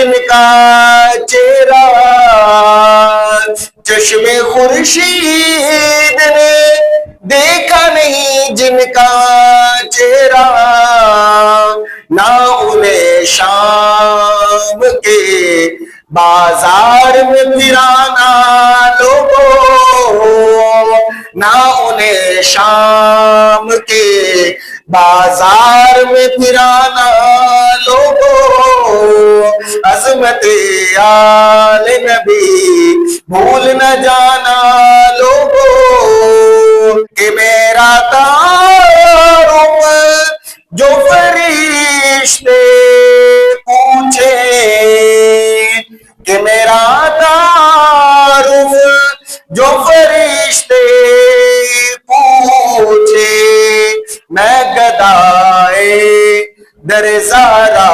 جن کا چہرہ چشم خورشید نے دیکھا نہیں جن کا چہرہ نہ انہیں شام کے بازار میں پھرانا لوگوں نہ انہیں شام کے بازار میں پھرانا لوگوں عظمت آل نبی بھول نہ جانا لوگوں کہ میرا تعارف جو فرشتے پوچھے کہ میرا تعارف جو فرشتے پوچھے میں گدائے در زہرا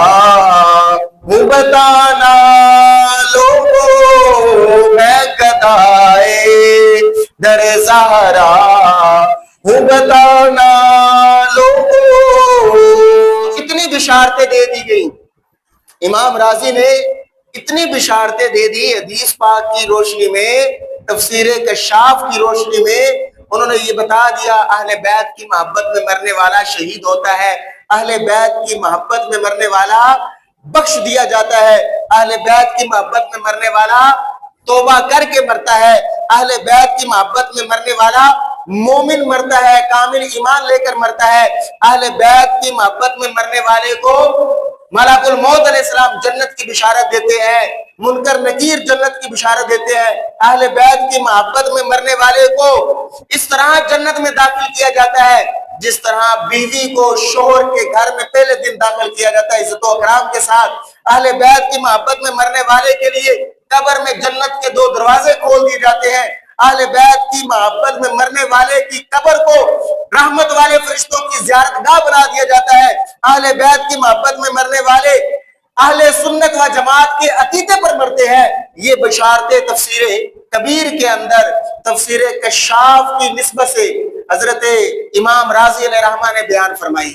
ہوں بتانا لوگوں میں گدائے در زہرا ہوں بتانا لوگوں. اتنی بشارتیں دے دی گئی امام راضی نے, اتنی بشارتیں دے دی حدیث پاک کی روشنی میں, تفسیر کشاف کی روشنی میں. انہوں نے یہ بتا دیا اہل بیت کی محبت میں مرنے والا شہید ہوتا ہے, اہل بیت کی محبت میں مرنے والا بخش دیا جاتا ہے, اہل بیت کی محبت میں مرنے والا توبہ کر کے مرتا ہے, اہل بیت کی محبت میں مرنے والا مومن مرتا ہے, کامل ایمان لے کر مرتا ہے, اہل بیت کی محبت میں مرنے والے کو ملک الموت علیہ السلام جنت کی بشارت دیتے ہیں, منکر نکیر جنت کی بشارت دیتے ہیں. اہل بیت کی محبت میں مرنے والے کو اس طرح جنت میں داخل کیا جاتا ہے جس طرح بیوی کو شوہر کے گھر میں پہلے دن داخل کیا جاتا ہے عزت و اکرام کے ساتھ. اہل بیت کی محبت میں مرنے والے کے لیے قبر میں جنت کے 2 دروازے کھول دیے جاتے ہیں. اہل بیت کی محبت میں مرنے والے کی قبر کو رحمت والے فرشتوں کی زیارت گاہ بنا دیا جاتا ہے. اہل بیت کی محبت میں مرنے والے اہل سنت و جماعت کے عقیدے پر مرتے ہیں. یہ بشارتیں تفسیر کبیر کے اندر تفسیر کشاف کی نسبت سے حضرت امام راضی علیہ رحمہ نے بیان فرمائی.